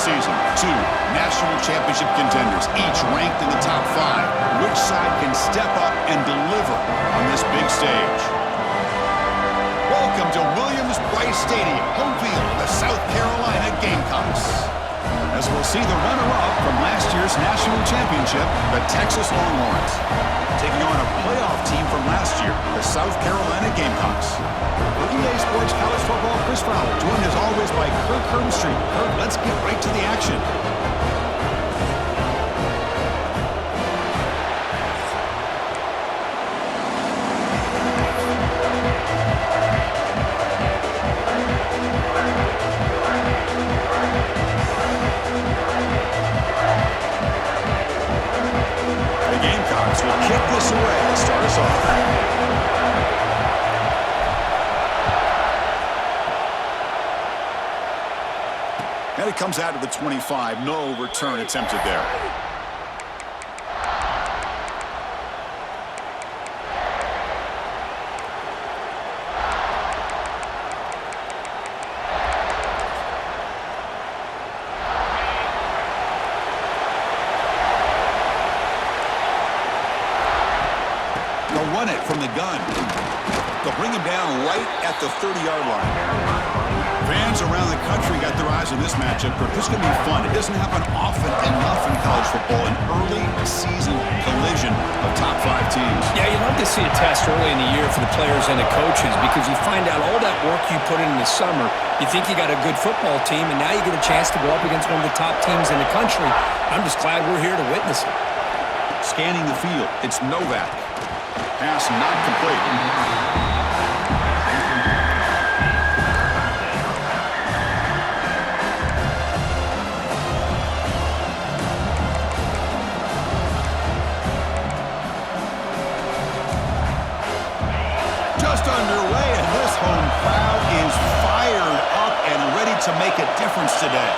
season. Two national championship contenders, each ranked in the top 5. Which side can step up and deliver on this big stage? Welcome to Williams-Brice Stadium, home field of the South Carolina Gamecocks. As we'll see the runner-up from last year's national championship, the Texas Longhorns, taking on a playoff team from last year, the South Carolina Gamecocks. For EA Sports College Football, Chris Fowler, joined as always by Kirk Herbstreit. Kirk, let's get right to the action. Will kick this away to start us off. And it comes out of the 25. No return attempted there. Run it from the gun. They'll bring him down right at the 30-yard line. Fans around the country got their eyes on this matchup. This is going to be fun. It doesn't happen often enough in college football, an early season collision of top 5 teams. Yeah, you love to see a test early in the year for the players and the coaches because you find out all that work you put in the summer. You think you got a good football team, and now you get a chance to go up against one of the top teams in the country. I'm just glad we're here to witness it. Scanning the field, it's Novak. Pass not complete. Just underway, and this home crowd is fired up and ready to make a difference today.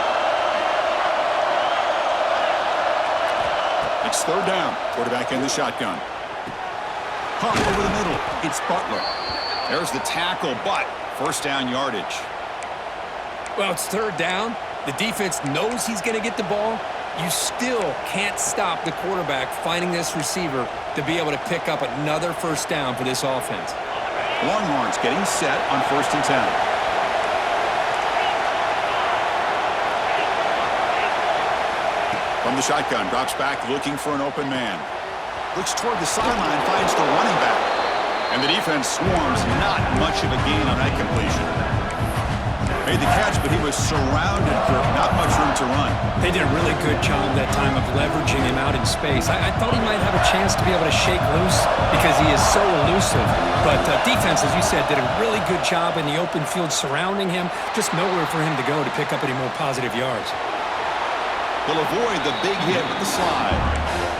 It's third down. Quarterback in the shotgun. Pump over the middle. It's Butler. There's the tackle, but first down yardage. Well, it's third down. The defense knows he's going to get the ball. You still can't stop the quarterback finding this receiver to be able to pick up another first down for this offense. Longhorns getting set on 1st and 10. From the shotgun, drops back looking for an open man. Looks toward the sideline, finds the running back. And the defense swarms, not much of a gain on that completion. Made the catch, but he was surrounded, Kirk. Not much room to run. They did a really good job that time of leveraging him out in space. I thought he might have a chance to be able to shake loose because he is so elusive. But defense, as you said, did a really good job in the open field surrounding him. Just nowhere for him to go to pick up any more positive yards. They'll avoid the big hit with the slide.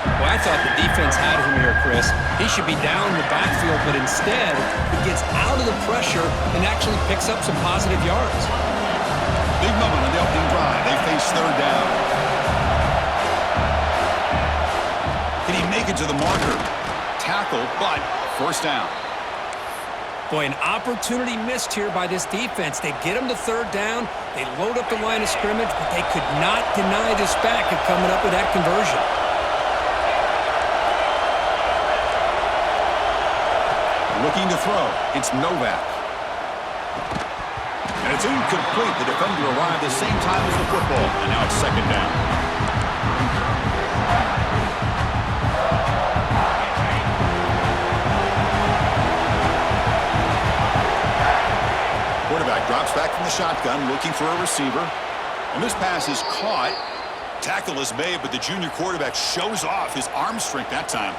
Well, I thought the defense had him here, Chris. He should be down in the backfield, but instead, he gets out of the pressure and actually picks up some positive yards. Big moment on the opening drive. They face third down. Can he make it to the marker? Tackle, but first down. Boy, an opportunity missed here by this defense. They get him to third down. They load up the line of scrimmage, but they could not deny this back of coming up with that conversion. Looking to throw. It's Novak. And it's incomplete. The defender arrived the same time as the football. And now it's second down. Quarterback drops back from the shotgun, looking for a receiver. And this pass is caught. Tackle is made, but the junior quarterback shows off his arm strength that time.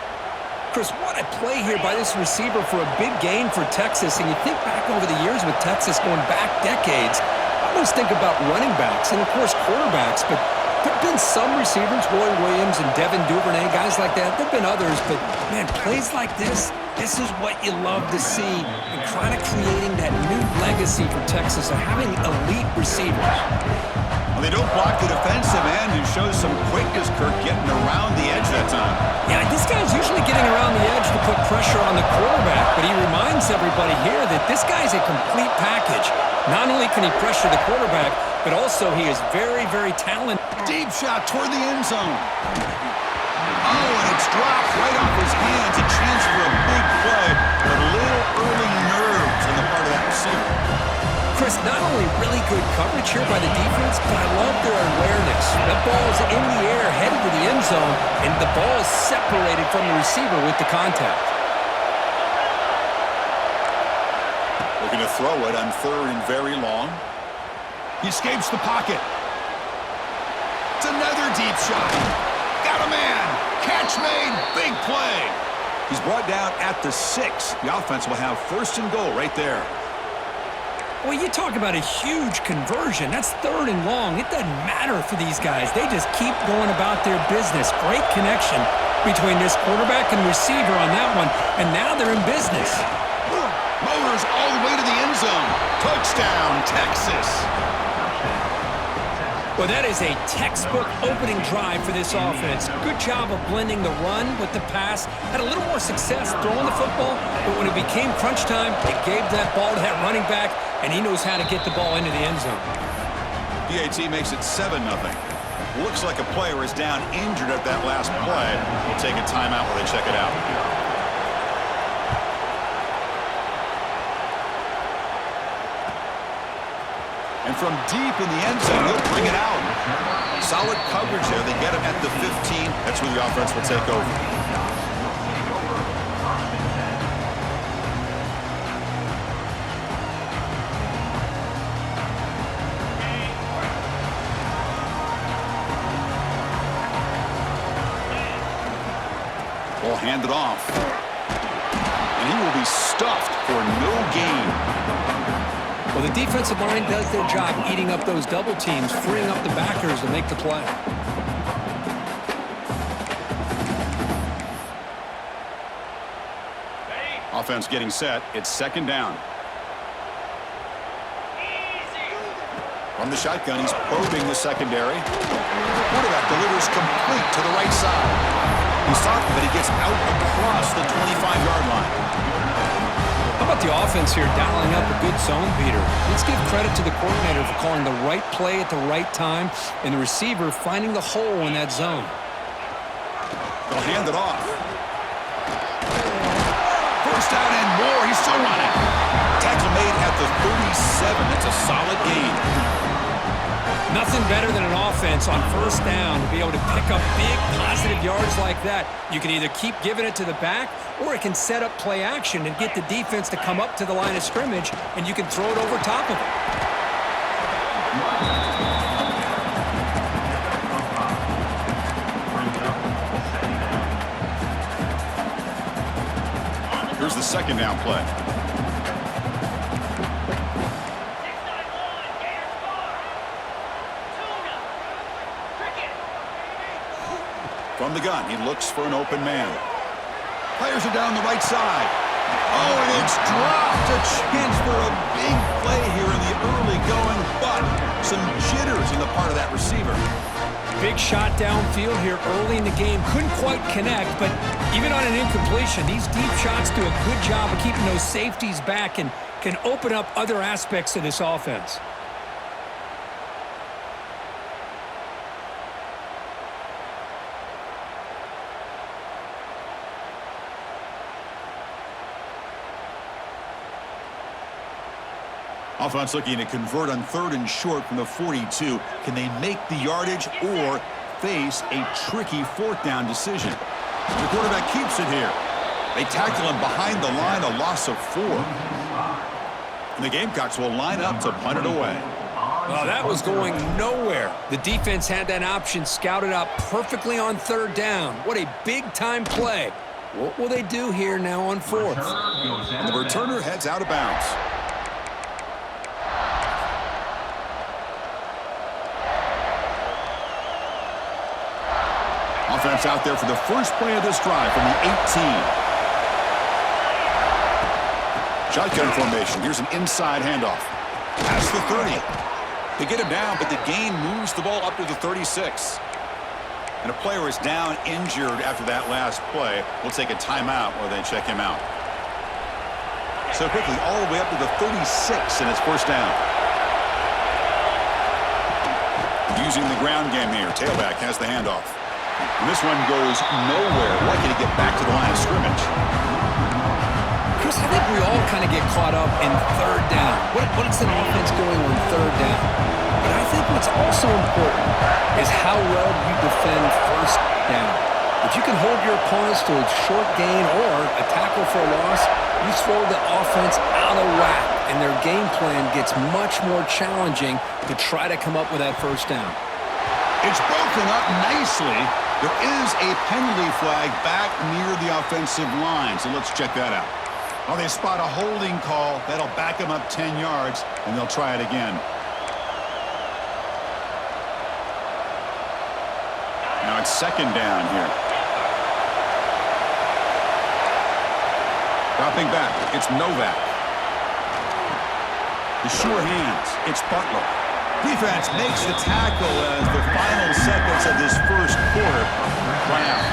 Chris, what a play here by this receiver for a big gain for Texas. And you think back over the years with Texas going back decades, I always think about running backs and, of course, quarterbacks. But there have been some receivers, Roy Williams and Devin Duvernay, guys like that. There have been others. But, man, plays like this is what you love to see and kind of creating that new legacy for Texas of having elite receivers. Well, they don't block the defensive end, who shows some quickness, Kirk, getting around the edge that time. Yeah, this guy's usually getting around the edge to put pressure on the quarterback, but he reminds everybody here that this guy's a complete package. Not only can he pressure the quarterback, but also he is very, very talented. Deep shot toward the end zone. Oh, and it's dropped right off his hands. A chance for a big play, but a little early nerves on the part of that receiver. Chris, not only really good coverage here by the defense, but I love their awareness. That ball's in the air, headed to the end zone, and the ball is separated from the receiver with the contact. Looking to throw it on third and very long. He escapes the pocket. It's another deep shot. Got a man. Catch made. Big play. He's brought down at the 6. The offense will have first and goal right there. Well, you talk about a huge conversion. That's third and long. It doesn't matter for these guys. They just keep going about their business. Great connection between this quarterback and receiver on that one, and now they're in business. Motors all the way to the end zone. Touchdown, Texas. Well, that is a textbook opening drive for this offense. Good job of blending the run with the pass. Had a little more success throwing the football, but when it became crunch time, it gave that ball to that running back, and he knows how to get the ball into the end zone. PAT makes it 7-0. Looks like a player is down injured at that last play. We'll take a timeout while they check it out. And from deep in the end zone, he'll bring it out. Solid coverage there. They get him at the 15. That's where the offense will take over. Ball handed off. And he will be stuffed for no gain. Well, the defensive line does their job eating up those double teams, freeing up the backers to make the play. Offense getting set. It's second down. From the shotgun, he's probing the secondary. Quarterback delivers complete to the right side. He's stopped, but he gets out across the 25-yard line. How about the offense here dialing up a good zone beater? Let's give credit to the coordinator for calling the right play at the right time and the receiver finding the hole in that zone. They'll hand it off. First down and more. He's still running. Tackle made at the 37. That's a solid gain. Nothing better than an offense on first down to be able to pick up big positive yards like that. You can either keep giving it to the back, or it can set up play action and get the defense to come up to the line of scrimmage, and you can throw it over top of it. Here's the second down play. From the gun, he looks for an open man. Players are down the right side. Oh, and it's dropped. A chance for a big play here in the early going, but some jitters on the part of that receiver. Big shot downfield here early in the game. Couldn't quite connect, but even on an incompletion, these deep shots do a good job of keeping those safeties back and can open up other aspects of this offense. Offense looking to convert on third and short from the 42. Can they make the yardage or face a tricky fourth down decision? The quarterback keeps it here. They tackle him behind the line, a loss of 4. And the Gamecocks will line up to punt it away. Well, that was going nowhere. The defense had that option scouted out perfectly on third down. What a big-time play. What will they do here now on fourth? And the returner heads out of bounds. Offense out there for the first play of this drive from the 18. Shotgun formation. Here's an inside handoff. Past the 30. They get him down, but the gain moves the ball up to the 36. And a player is down injured after that last play. We'll take a timeout while they check him out. So quickly, all the way up to the 36, and it's first down. Using the ground game here. Tailback has the handoff. And this one goes nowhere. Lucky to get back to the line of scrimmage. Chris, I think we all kind of get caught up in third down. What is an offense doing on third down? But I think what's also important is how well you defend first down. If you can hold your opponents to a short gain or a tackle for a loss, you throw the offense out of whack, and their game plan gets much more challenging to try to come up with that first down. It's broken up nicely. There is a penalty flag back near the offensive line, so let's check that out. Well, they spot a holding call. That'll back them up 10 yards, and they'll try it again. Now it's second down here. Dropping back, it's Novak. The sure hands, it's Butler. Defense makes the tackle as the final seconds of this first quarter run out.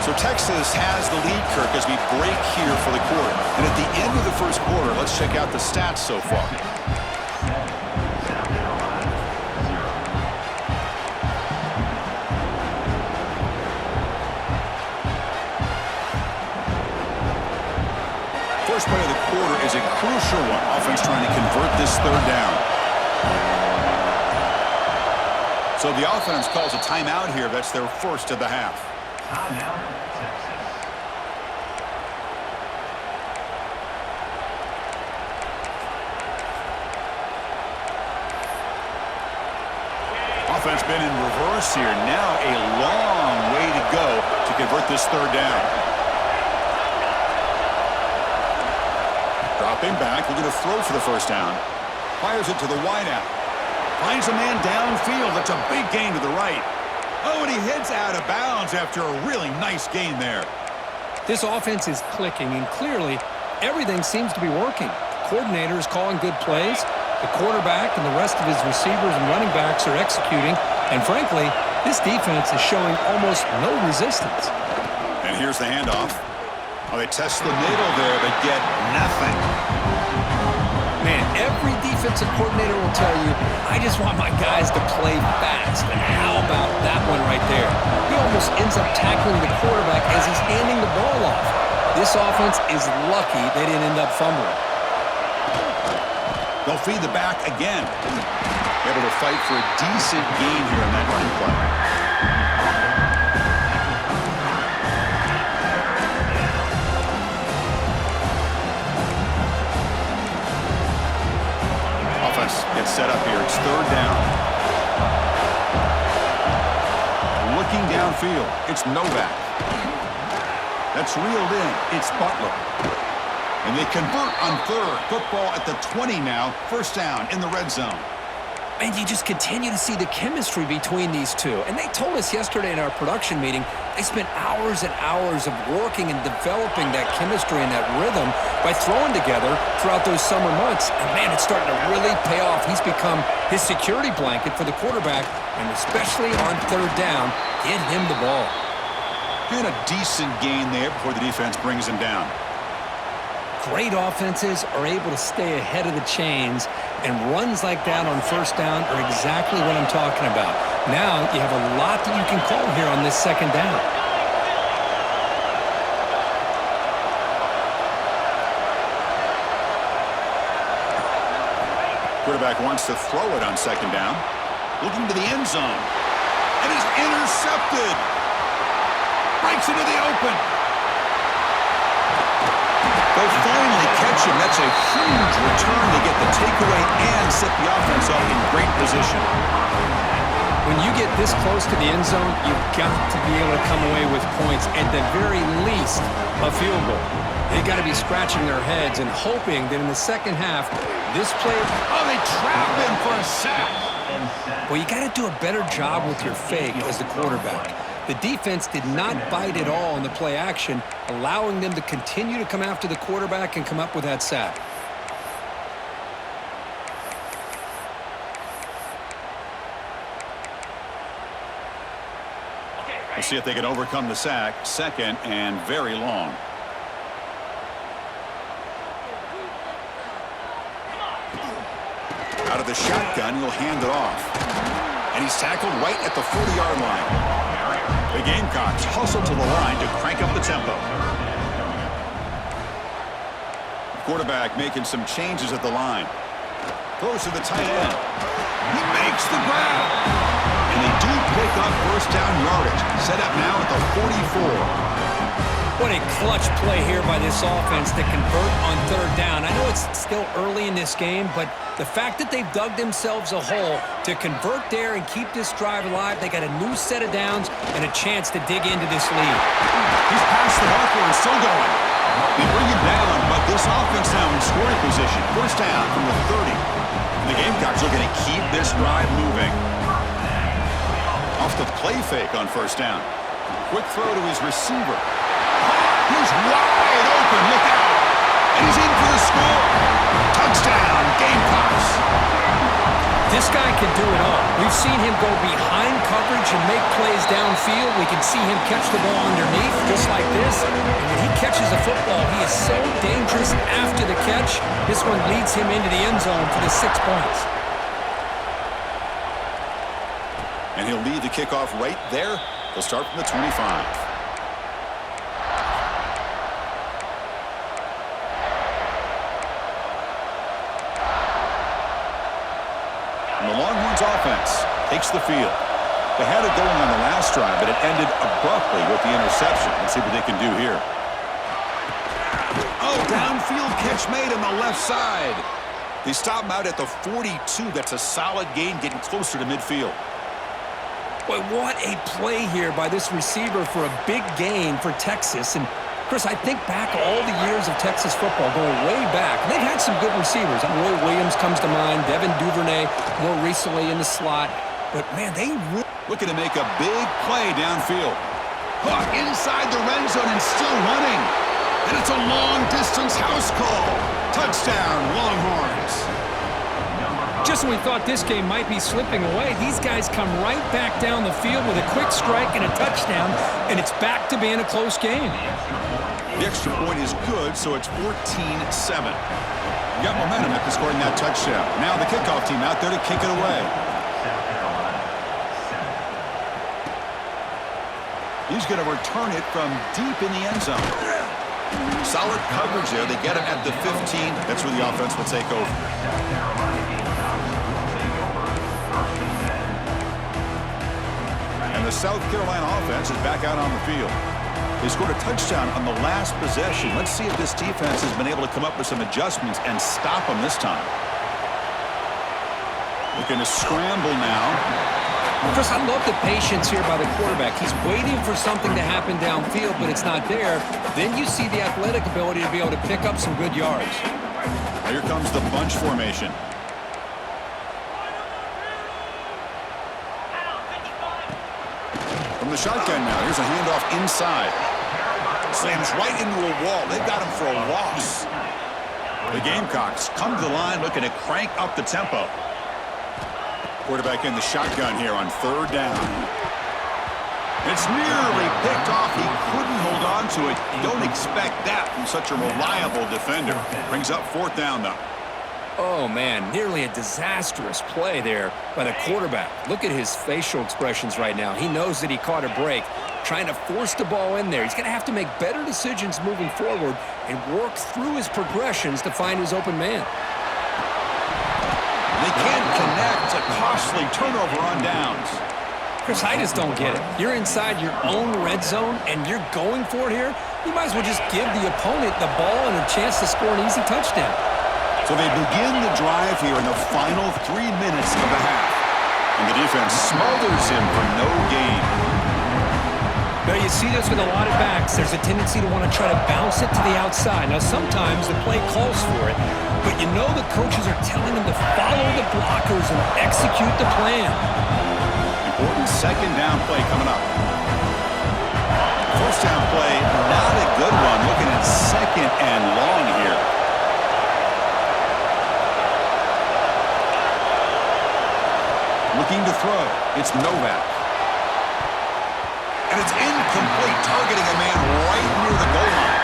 So Texas has the lead, Kirk, as we break here for the quarter. And at the end of the first quarter, let's check out the stats so far. First play of the quarter is a crucial one. Offense trying to convert this third down. So the offense calls a timeout here. That's their first of the half. Offense been in reverse here. Now a long way to go to convert this third down. Dropping back, looking to throw for the first down. Fires it to the wideout. Finds a man downfield. That's a big gain to the right. Oh, and he heads out of bounds after a really nice gain there. This offense is clicking, and clearly everything seems to be working. The coordinator is calling good plays. The quarterback and the rest of his receivers and running backs are executing. And frankly, this defense is showing almost no resistance. And here's the handoff. Oh, they test the middle there, but get nothing. Man, every defensive coordinator will tell you, I just want my guys to play fast. And how about that one right there? He almost ends up tackling the quarterback as he's handing the ball off. This offense is lucky they didn't end up fumbling. They'll feed the back again. Able to fight for a decent gain here on that run play. Offense gets set up here. It's third down. Looking downfield. It's Novak. That's reeled in. It's Butler. And they convert on third. Football at the 20 now. First down in the red zone. And you just continue to see the chemistry between these two. And they told us yesterday in our production meeting, they spent hours and hours of working and developing that chemistry and that rhythm by throwing together throughout those summer months. And man, it's starting to really pay off. He's become his security blanket for the quarterback, and especially on third down, get him the ball. And a decent gain there before the defense brings him down. Great offenses are able to stay ahead of the chains, and runs like that on first down are exactly what I'm talking about. Now you have a lot that you can call here on this second down. Quarterback wants to throw it on second down. Looking to the end zone. And is intercepted. Breaks into the open. They'll finally catch him. That's a huge return to get the takeaway and set the offense up in great position. When you get this close to the end zone, you've got to be able to come away with points, at the very least, a field goal. They've got to be scratching their heads and hoping that in the second half, this play... Oh, they trap him for a sack. Well, you got to do a better job with your fake as the quarterback. The defense did not bite at all in the play action, allowing them to continue to come after the quarterback and come up with that sack. We'll see if they can overcome the sack. Second and very long. Out of the shotgun, he'll hand it off. And he's tackled right at the 40-yard line. The Gamecocks hustle to the line to crank up the tempo. Quarterback making some changes at the line. Throws to the tight end. He makes the grab. And they do pick up first down yardage. Set up now at the 44. What a clutch play here by this offense to convert on third down. I know it's still early in this game, but the fact that they've dug themselves a hole to convert there and keep this drive alive, they got a new set of downs and a chance to dig into this lead. He's past the marker and still going. They bring him down, but this offense now in scoring position. First down from the 30. And the Gamecocks are going to keep this drive moving. Off the play fake on first down. Quick throw to his receiver. He's wide open. Look out. And he's in for the score. Touchdown, Gamecocks. This guy can do it all. We've seen him go behind coverage and make plays downfield. We can see him catch the ball underneath just like this. And when he catches a football, he is so dangerous after the catch. This one leads him into the end zone for the 6 points. And he'll lead the kickoff right there. They'll start from the 25. And the Longhorns offense takes the field. They had it going on the last drive, but it ended abruptly with the interception. Let's see what they can do here. Oh, downfield catch made on the left side. They stop him out at the 42. That's a solid gain, getting closer to midfield. Boy, what a play here by this receiver for a big gain for Texas. And Chris, I think back all the years of Texas football, going way back. They've had some good receivers. Roy Williams comes to mind, Devin Duvernay more recently in the slot. But, man, they really looking to make a big play downfield. Caught inside the red zone and still running. And it's a long-distance house call. Touchdown, Longhorns. Just when we thought this game might be slipping away, these guys come right back down the field with a quick strike and a touchdown, and it's back to being a close game. The extra point is good, so it's 14-7. You got momentum after scoring that touchdown. Now the kickoff team out there to kick it away. He's going to return it from deep in the end zone. Solid coverage there. They get him at the 15. That's where the offense will take over. And the South Carolina offense is back out on the field. They scored a touchdown on the last possession. Let's see if this defense has been able to come up with some adjustments and stop them this time. Looking to scramble now. Chris, I love the patience here by the quarterback. He's waiting for something to happen downfield, but it's not there. Then you see the athletic ability to be able to pick up some good yards. Here comes the bunch formation. From the shotgun now, here's a handoff inside. Slams right into a wall. They've got him for a loss. The Gamecocks come to the line looking to crank up the tempo. Quarterback in the shotgun here on third down. It's nearly picked off. He couldn't hold on to it. Don't expect that from such a reliable defender. Brings up fourth down, though. Oh, man, nearly a disastrous play there by the quarterback. Look at his facial expressions right now. He knows that he caught a break, trying to force the ball in there. He's going to have to make better decisions moving forward and work through his progressions to find his open man. They can't connect. A costly turnover on downs. Chris, I just don't get it. You're inside your own red zone, and you're going for it here? You might as well just give the opponent the ball and a chance to score an easy touchdown. So they begin the drive here in the final 3 minutes of the half. And the defense smothers him for no gain. Now, you see this with a lot of backs. There's a tendency to want to try to bounce it to the outside. Now, sometimes the play calls for it, but you know the coaches are telling them to follow the blockers and execute the plan. Important second down play coming up. First down play, not a good one. Looking at second and long here. Looking to throw. It's Novak. And it's incomplete, targeting a man right near the goal line.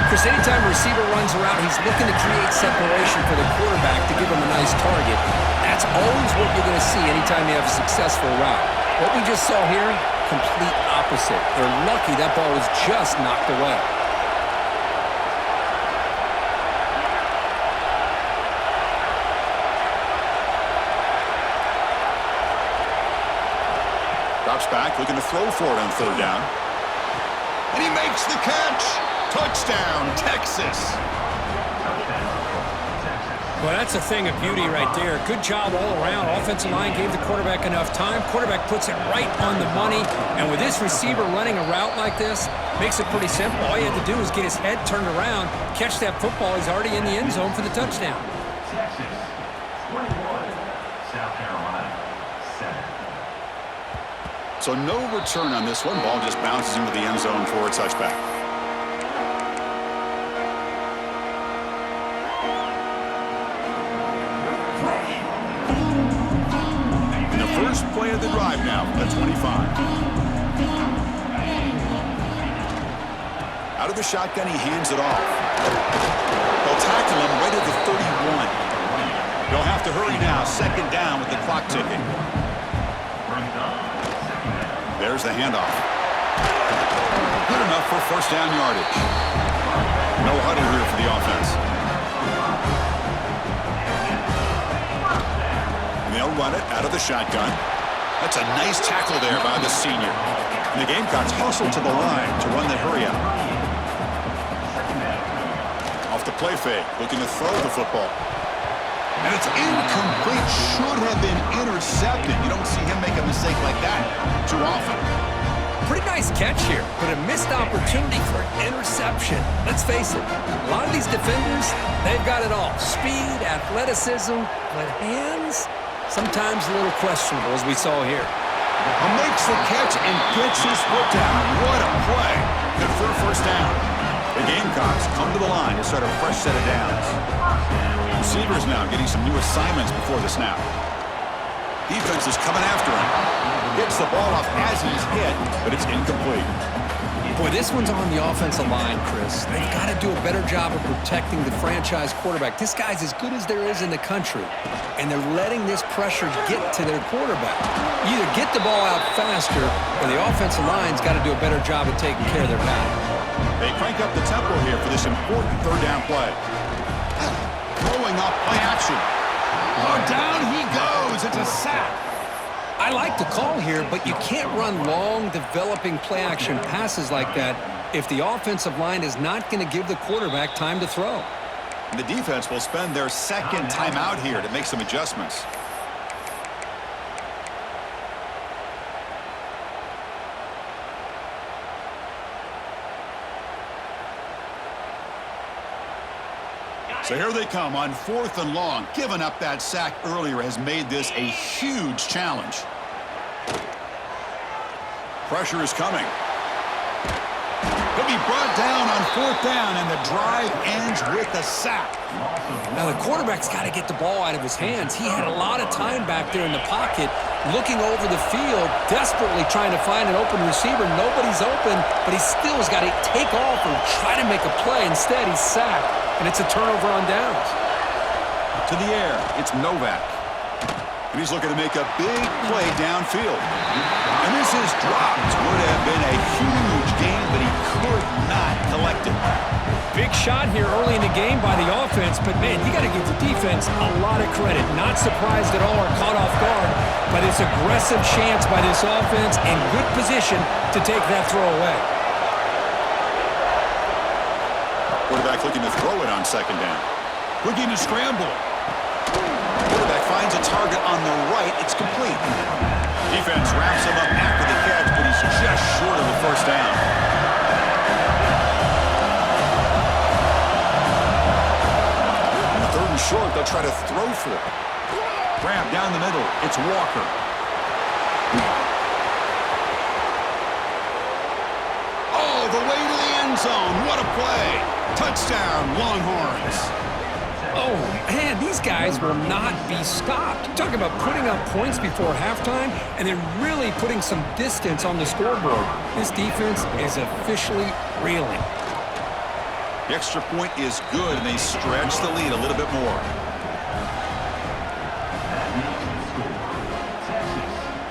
Chris, anytime a receiver runs around, he's looking to create separation for the quarterback to give him a nice target. That's always what you're going to see anytime you have a successful route. What we just saw here, complete opposite. They're lucky that ball was just knocked away. Drops back, looking to throw for it on third down. And he makes the catch. Touchdown, Texas. Well, that's a thing of beauty right there. Good job all around. Offensive line gave the quarterback enough time. Quarterback puts it right on the money. And with this receiver running a route like this, makes it pretty simple. All you have to do is get his head turned around, catch that football. He's already in the end zone for the touchdown. Texas, 21, South Carolina, 7. So no return on this one. Ball just bounces into the end zone for a touchback. And the first play of the drive now from the 25. Out of the shotgun, he hands it off. They'll tackle him right at the 31. They'll have to hurry now. Second down with the clock ticking. There's the handoff. Good enough for first down yardage. No huddle here for the offense. And they'll run it out of the shotgun. That's a nice tackle there by the senior. And the Gamecocks hustle to the line to run the hurry out. Off the play fake, looking to throw the football. And it's incomplete. Should have been intercepted. You don't see him make a mistake like that too often. Pretty nice catch here, but a missed opportunity for an interception. Let's face it, a lot of these defenders, they've got it all. Speed, athleticism, but hands, sometimes a little questionable, as we saw here. Makes the catch and gets his foot down. What a play. Good for a first down. The Gamecocks come to the line to start a fresh set of downs. Receivers now getting some new assignments before the snap. Defense is coming after him. Gets the ball off as he's hit, but it's incomplete. Boy, this one's on the offensive line, Chris. They've got to do a better job of protecting the franchise quarterback. This guy's as good as there is in the country, and they're letting this pressure get to their quarterback. You either get the ball out faster, or the offensive line's got to do a better job of taking care of their guy. They crank up the tempo here for this important third down play. Throwing off play action. Oh, down he goes. It's a sack. I like the call here, but you can't run long, developing play-action passes like that if the offensive line is not going to give the quarterback time to throw. The defense will spend their second timeout here to make some adjustments. So here they come on 4th and long. Giving up that sack earlier has made this a huge challenge. Pressure is coming. He'll be brought down on 4th down, and the drive ends with a sack. Now, the quarterback's got to get the ball out of his hands. He had a lot of time back there in the pocket, looking over the field, desperately trying to find an open receiver. Nobody's open, but he still has got to take off and try to make a play. Instead, he's sacked, and it's a turnover on downs. To the air, it's Novak. And he's looking to make a big play downfield. And this is dropped. Would have been a huge gain, but he could not collect it. Big shot here early in the game by the offense, but, man, you got to give the defense a lot of credit. Not surprised at all or caught off guard by this aggressive chance by this offense and good position to take that throw away. Quarterback looking to throw it on second down. Looking to scramble. Quarterback finds a target on the right. It's complete. Defense wraps him up after the catch, but he's just short of the first down. On the 3rd and short, they'll try to throw for it. Grab down the middle. It's Walker. Oh, the way to the end zone. What a play. Touchdown, Longhorns. Oh, man, these guys will not be stopped. You're talking about putting up points before halftime and then really putting some distance on the scoreboard. This defense is officially reeling. The extra point is good, and they stretch the lead a little bit more.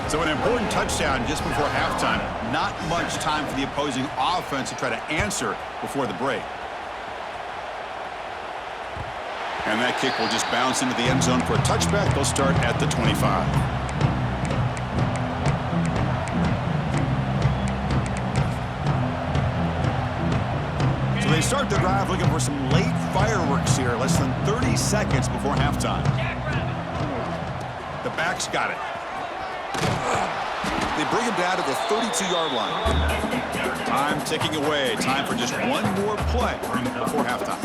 So an important touchdown just before halftime. Not much time for the opposing offense to try to answer before the break. And that kick will just bounce into the end zone for a touchback. They'll start at the 25. So they start the drive looking for some late fireworks here, less than 30 seconds before halftime. The backs got it. They bring him down to the 32-yard line. Time ticking away. Time for just one more play before halftime.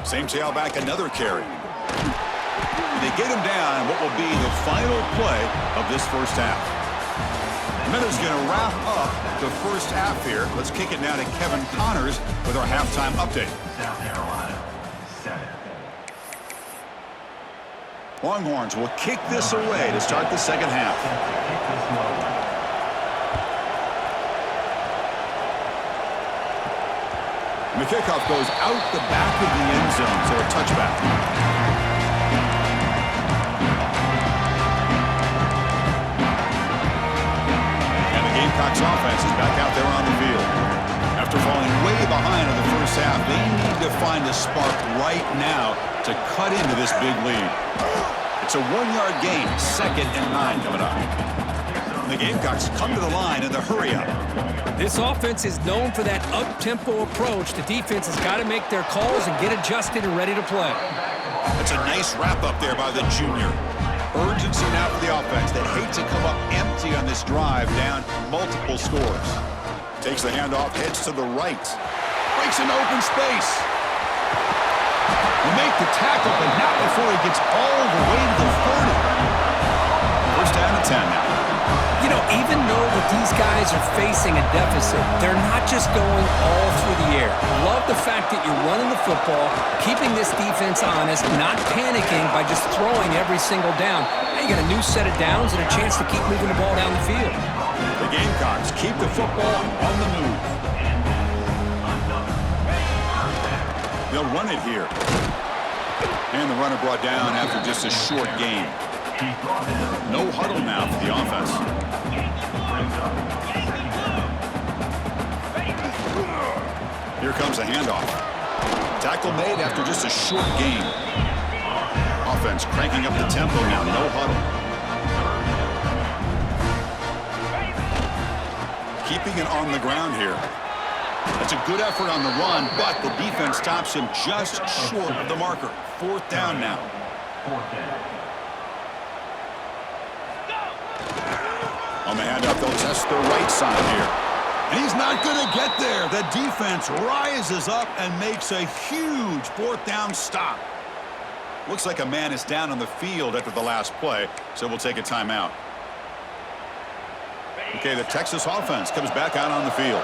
Same tailback, another carry. They get him down what will be the final play of this first half. Miller's going to wrap up the first half here. Let's kick it now to Kevin Connors with our halftime update. South Carolina, 7. Longhorns will kick this away to start the second half. And the kickoff goes out the back of the end zone, so a touchback. And the Gamecocks offense is back out there on the field. After falling way behind in the first half, they need to find a spark right now to cut into this big lead. It's a 1-yard gain, 2nd and 9 coming up. And the Gamecocks come to the line in the hurry-up. This offense is known for that up-tempo approach. The defense has got to make their calls and get adjusted and ready to play. That's a nice wrap-up there by the junior. Urgency now for the offense. They hate to come up empty on this drive, down multiple scores. Takes the handoff, heads to the right. Breaks into open space. Will make the tackle, but not before he gets all the way to the 40. First down and 10 now. You know, even though that these guys are facing a deficit, they're not just going all through the air. Love the fact that you're running the football, keeping this defense honest, not panicking by just throwing every single down. Now you got a new set of downs and a chance to keep moving the ball down the field. The Gamecocks keep the football on the move. They'll run it here. And the runner brought down after just a short gain. No huddle now for the offense. Here comes a handoff. Tackle made after just a short gain. Offense cranking up the tempo now. No huddle. Keeping it on the ground here. That's a good effort on the run, but the defense stops him just short of the marker. 4th down now. 4th down. On the handoff, they'll test the right side here. And he's not going to get there. The defense rises up and makes a huge 4th down stop. Looks like a man is down on the field after the last play, so we'll take a timeout. Okay, the Texas offense comes back out on the field.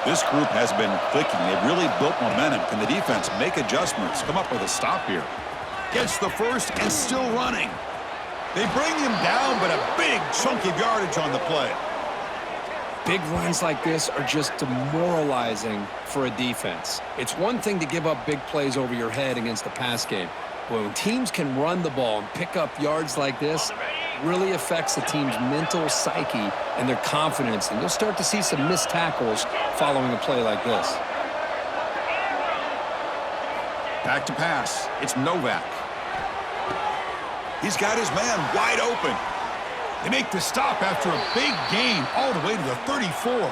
This group has been clicking. They've really built momentum. Can the defense make adjustments? Come up with a stop here. Gets the first and still running. They bring him down, but a big chunk of yardage on the play. Big runs like this are just demoralizing for a defense. It's one thing to give up big plays over your head against the pass game. But when teams can run the ball and pick up yards like this, it really affects the team's mental psyche and their confidence. And you'll start to see some missed tackles following a play like this. Back to pass. It's Novak. He's got his man wide open. They make the stop after a big gain all the way to the 34.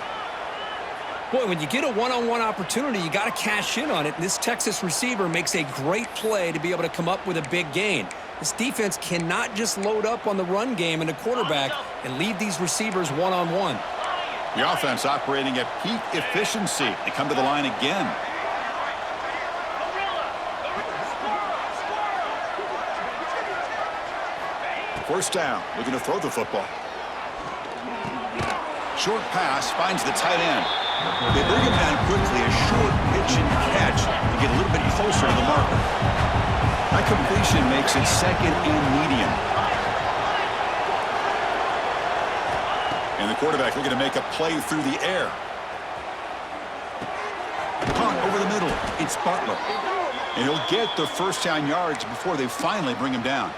Boy, when you get a one-on-one opportunity, you got to cash in on it. And this Texas receiver makes a great play to be able to come up with a big gain. This defense cannot just load up on the run game and the quarterback and leave these receivers one-on-one. The offense operating at peak efficiency. They come to the line again. First down, looking to throw the football. Short pass finds the tight end. They bring him down quickly. A short pitch reach and catch to get a little bit closer to the marker. That completion makes it second and medium. And the quarterback looking to make a play through the air. Punt over the middle. It's Butler. And he'll get the first down yards before they finally bring him down.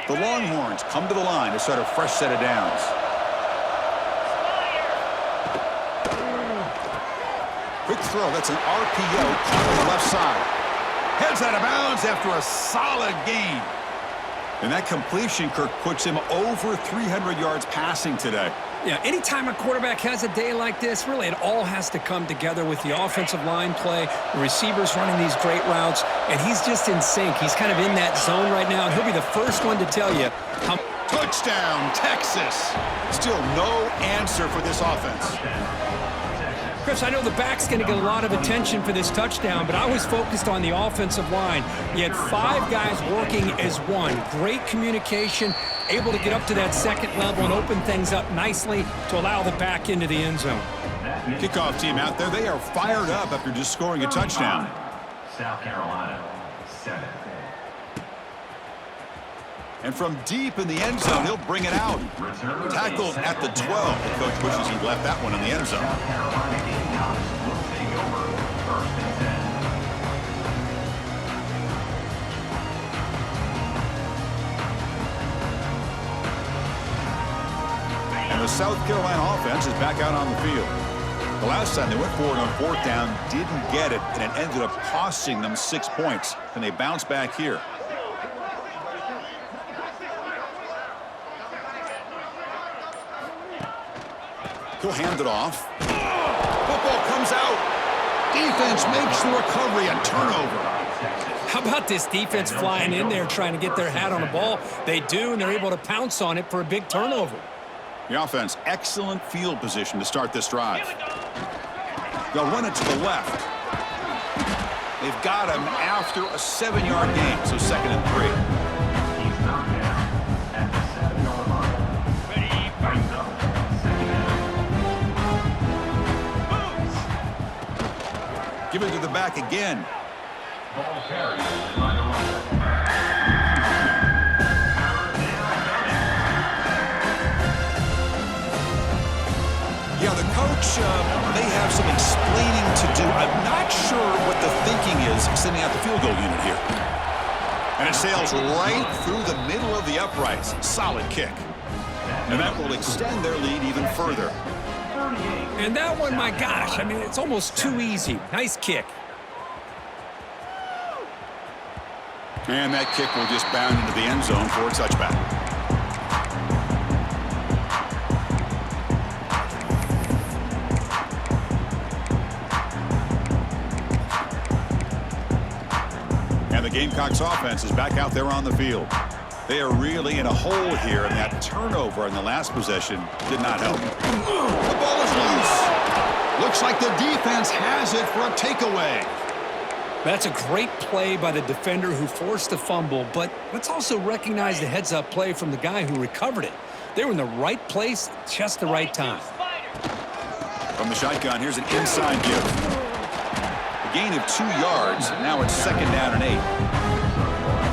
The Longhorns come to the line to start a fresh set of downs. Quick throw. That's an RPO caught on the left side. Heads out of bounds after a solid gain. And that completion, Kirk, puts him over 300 yards passing today. Yeah, anytime a quarterback has a day like this, really it all has to come together with the offensive line play, the receivers running these great routes, and he's just in sync. He's kind of in that zone right now, and he'll be the first one to tell you how... Touchdown, Texas. Still no answer for this offense. Chris, I know the back's going to get a lot of attention for this touchdown, but I was focused on the offensive line. You had 5 guys working as one. Great communication, able to get up to that second level and open things up nicely to allow the back into the end zone. Kickoff team out there, they are fired up after just scoring a touchdown. South Carolina, 7. And from deep in the end zone, he'll bring it out. Tackled at the 12. The coach wishes he left that one in the end zone. South Carolina Gamecocks will take over 1st and 10. And the South Carolina offense is back out on the field. The last time they went forward on 4th down, didn't get it, and it ended up costing them 6 points. And they bounce back here. He'll hand it off. Football comes out. Defense makes the recovery, a turnover. How about this defense flying in there trying to get their hat on the ball? They do, and they're able to pounce on it for a big turnover. The offense, excellent field position to start this drive. They'll run it to the left. They've got him after a 7-yard gain, so 2nd and 3. He's knocked down at the 7-yard line. Ready, brings up 2nd down. Give it to the back again. Ball carried by the runner. Yeah, the coach may have some explaining to do. I'm not sure what the thinking is sending out the field goal unit here. And it sails right through the middle of the uprights. Solid kick. And that will extend their lead even further. And that one, my gosh, I mean, it's almost too easy. Nice kick. And that kick will just bound into the end zone for a touchback. And the Gamecocks offense is back out there on the field. They are really in a hole here, and that turnover in the last possession did not help. The ball is loose. Looks like the defense has it for a takeaway. That's a great play by the defender who forced the fumble, but let's also recognize the heads-up play from the guy who recovered it. They were in the right place at just the right time. From the shotgun, here's an inside give. A gain of 2 yards, and now it's 2nd down and 8.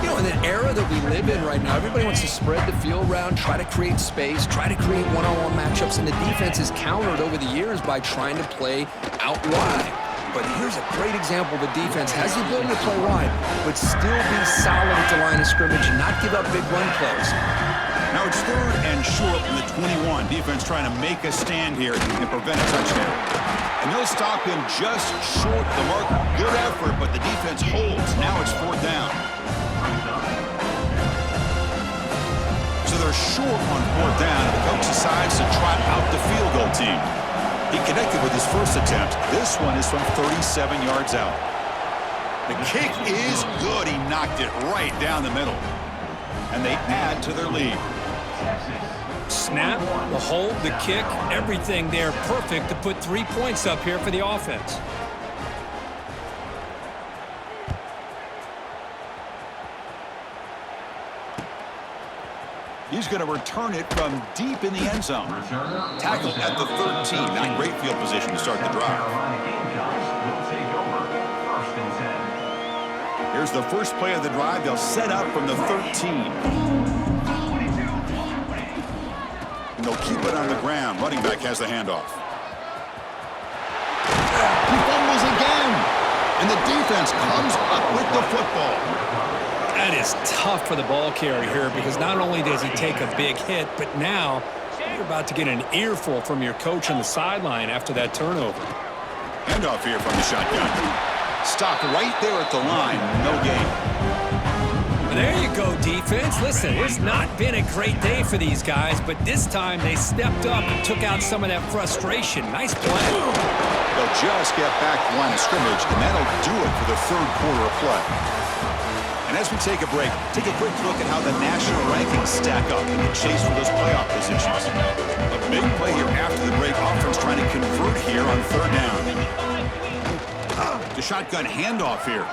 You know, in the era that we live in right now, everybody wants to spread the field around, try to create space, try to create one-on-one matchups, and the defense has countered over the years by trying to play out wide. But here's a great example. The defense has the ability to play wide, but still be solid at the line of scrimmage and not give up big run plays. Now it's 3rd and short from the 21. Defense trying to make a stand here and prevent a touchdown. And they'll stop him just short of the mark. Good effort, but the defense holds. Now it's 4th down. So they're short on 4th down, and the coach decides to trot out the field goal team. He connected with his first attempt. This one is from 37 yards out. The kick is good. He knocked it right down the middle. And they add to their lead. Snap, the hold, the kick, everything there perfect to put 3 points up here for the offense. He's going to return it from deep in the end zone. Tackle at the 13. Not great field position to start the drive. Here's the first play of the drive. They'll set up from the 13. And they'll keep it on the ground. Running back has the handoff. He fumbles again. And the defense comes up with the football. That is tough for the ball carrier here because not only does he take a big hit, but now you're about to get an earful from your coach on the sideline after that turnover. Handoff here from the shotgun. Stopped right there at the line. No gain. There you go, defense. Listen, it's not been a great day for these guys, but this time they stepped up and took out some of that frustration. Nice play. They'll just get back to the line of scrimmage, and that'll do it for the third quarter of play. And as we take a break, take a quick look at how the national rankings stack up in the chase for those playoff positions. A big play here after the break. Offense trying to convert here on third down. The shotgun handoff here.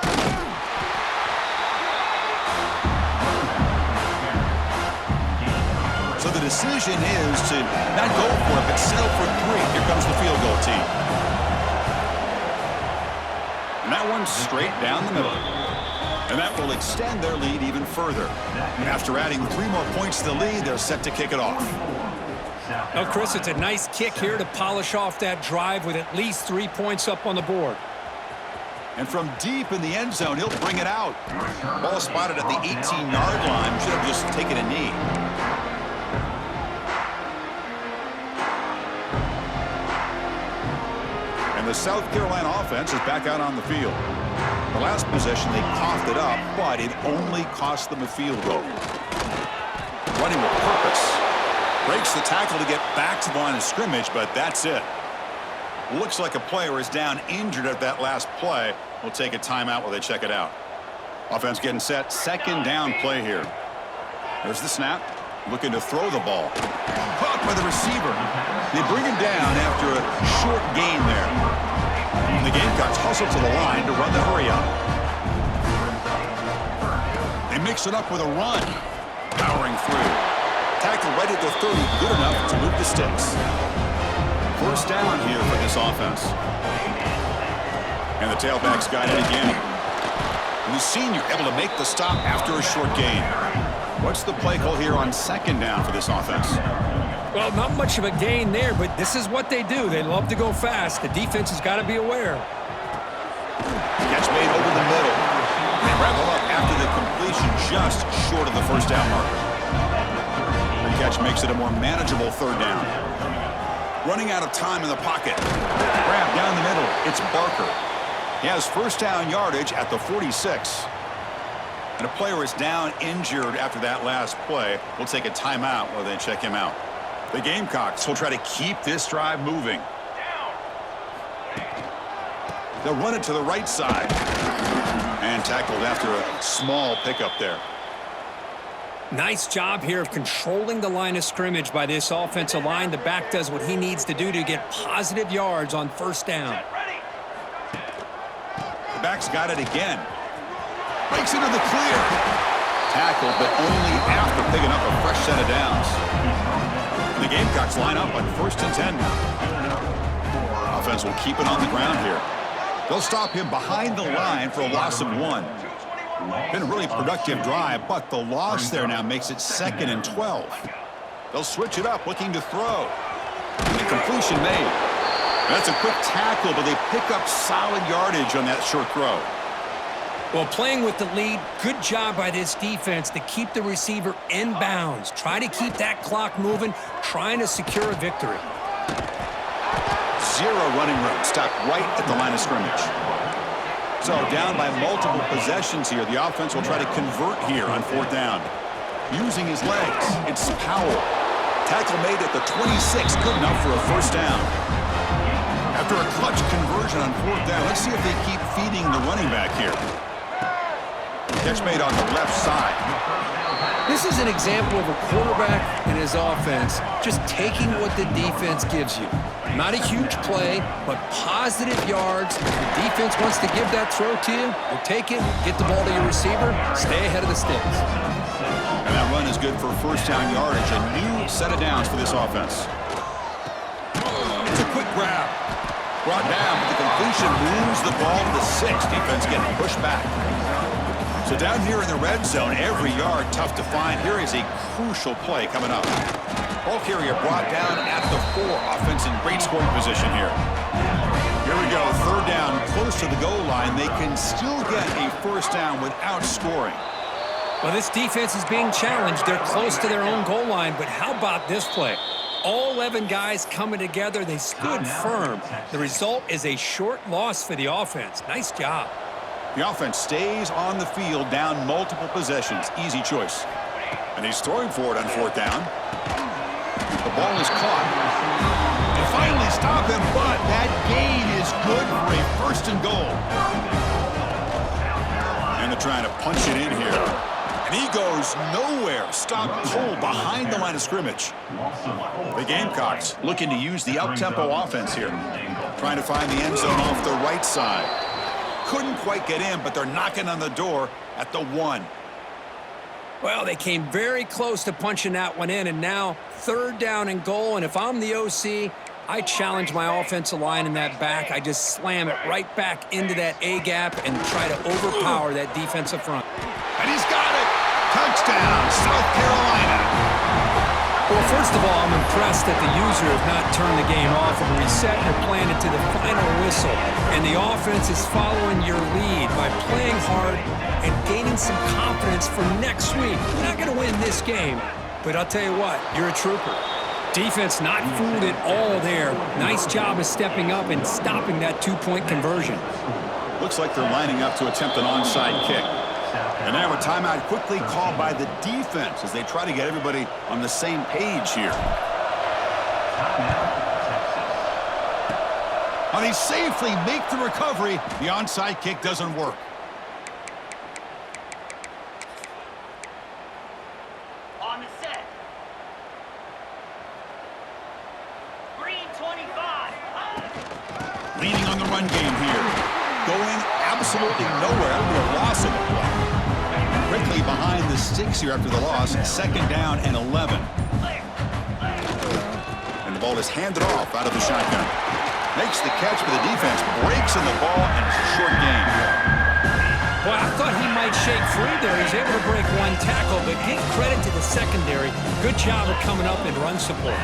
So the decision is to not go for it, but settle for 3. Here comes the field goal team. And that one's straight down the middle. And that will extend their lead even further. After adding 3 more points to the lead, they're set to kick it off. Now, Chris, it's a nice kick here to polish off that drive with at least 3 points up on the board. And from deep in the end zone, he'll bring it out. Ball spotted at the 18-yard line. Should have just taken a knee. And the South Carolina offense is back out on the field. The last possession, they coughed it up, but it only cost them a field goal. Running with purpose. Breaks the tackle to get back to the line of scrimmage, but that's it. Looks like a player is down injured at that last play. We'll take a timeout while they check it out. Offense getting set. Second down play here. There's the snap. Looking to throw the ball. Caught by the receiver. They bring him down after a short gain there. And the Gamecocks hustle to the line to run the hurry up. They mix it up with a run. Powering through. Tackle right at the 30. Good enough to move the sticks. First down here for this offense. And the tailback's got it again. And the senior able to make the stop after a short gain. What's the play call here on second down for this offense? Well, not much of a gain there, but this is what they do. They love to go fast. The defense has got to be aware. Catch made over the middle. They wrap him up after the completion just short of the first down marker. The catch makes it a more manageable third down. Running out of time in the pocket. Grab down the middle. It's Barker. He has first down yardage at the 46. And a player is down injured after that last play. We'll take a timeout while they check him out. The Gamecocks will try to keep this drive moving. They'll run it to the right side. And tackled after a small pickup there. Nice job here of controlling the line of scrimmage by this offensive line. The back does what he needs to do to get positive yards on first down. The back's got it again. Breaks into the clear. Tackle, but only after picking up a fresh set of downs. And the Gamecocks line up on 1st and 10 now. Offense will keep it on the ground here. They'll stop him behind the line for a loss of 1. Been a really productive drive, but the loss there now makes it 2nd and 12. They'll switch it up, looking to throw. And the completion made. That's a quick tackle, but they pick up solid yardage on that short throw. Well, playing with the lead, good job by this defense to keep the receiver in bounds. Try to keep that clock moving, trying to secure a victory. Zero running room, stopped right at the line of scrimmage. So down by multiple possessions here, the offense will try to convert here on 4th down. Using his legs, it's Powell. Tackle made at the 26, good enough for a first down. After a clutch conversion on 4th down, let's see if they keep feeding the running back here. Catch made on the left side. This is an example of a quarterback and his offense just taking what the defense gives you. Not a huge play, but positive yards. The defense wants to give that throw to you. You take it, get the ball to your receiver, stay ahead of the sticks. And that run is good for first down yardage. A new set of downs for this offense. It's a quick grab. Brought down, but the completion moves the ball to the 6. Defense getting pushed back. So down here in the red zone, every yard tough to find. Here is a crucial play coming up. Ball carrier brought down at the 4. Offense in great scoring position here. Here we go, third down, close to the goal line. They can still get a first down without scoring. Well, this defense is being challenged. They're close to their own goal line, but how about this play? All 11 guys coming together. They stood firm. The result is a short loss for the offense. Nice job. The offense stays on the field, down multiple possessions. Easy choice. And he's throwing for it on fourth down. The ball is caught. And finally stop him, but that gain is good for a first and goal. And they're trying to punch it in here. And he goes nowhere. Stop cold behind the line of scrimmage. The Gamecocks looking to use the up-tempo offense here. Trying to find the end zone off the right side. Couldn't quite get in, but they're knocking on the door at the 1. Well, they came very close to punching that one in, and now third down and goal. And if I'm the OC, I challenge my offensive line in that back. I just slam it right back into that A-gap and try to overpower that defensive front. And he's got it. Touchdown, South Carolina. Well, first of all, I'm impressed that the user have not turned the game off and reset their plan into the final whistle. And the offense is following your lead by playing hard and gaining some confidence for next week. You're not going to win this game, but I'll tell you what, you're a trooper. Defense not fooled at all there. Nice job of stepping up and stopping that two-point conversion. Looks like they're lining up to attempt an onside kick. And now a timeout quickly called by the defense as they try to get everybody on the same page here. Now they safely make the recovery. The onside kick doesn't work. On the set. Green 25. Leading on the run game here. Going absolutely nowhere. That'll be a loss of the play. Quickly behind the sticks here after the loss. Second down and 11. And the ball is handed off out of the shotgun. Makes the catch for the defense. Breaks in the ball, and it's a short gain. Well, I thought he might shake free there. He's able to break one tackle, but give credit to the secondary. Good job of coming up in run support.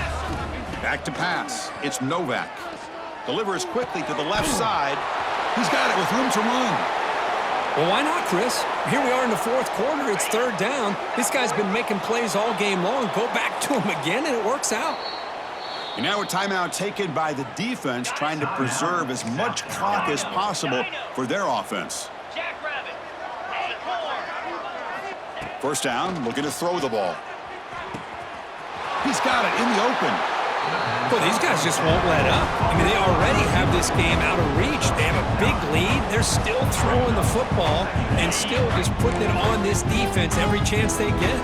Back to pass. It's Novak. Delivers quickly to the left side. He's got it with room to run. Well, why not, Chris? Here we are in the fourth quarter. It's third down. This guy's been making plays all game long. Go back to him again, and it works out. And now a timeout taken by the defense, trying to preserve as much clock as possible for their offense. Jackrabbit. Acorn. First down, looking to throw the ball. He's got it in the open. Well, these guys just won't let up. I mean, they already have this game out of reach. They have a big lead. They're still throwing the football and still just putting it on this defense every chance they get.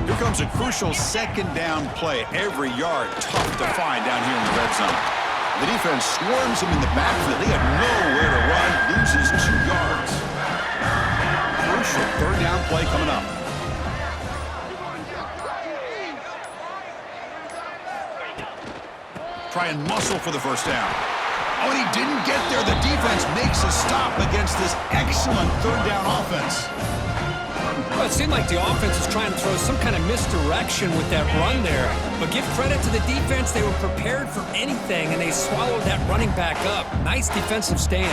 Here comes a crucial second down play. Every yard tough to find down here in the red zone. The defense swarms him in the backfield. They have nowhere to run. Loses 2 yards. Crucial third down play coming up. Try and muscle for the first down. Oh, and he didn't get there. The defense makes a stop against this excellent third down offense. Well, it seemed like the offense was trying to throw some kind of misdirection with that run there. But give credit to the defense. They were prepared for anything, and they swallowed that running back up. Nice defensive stand.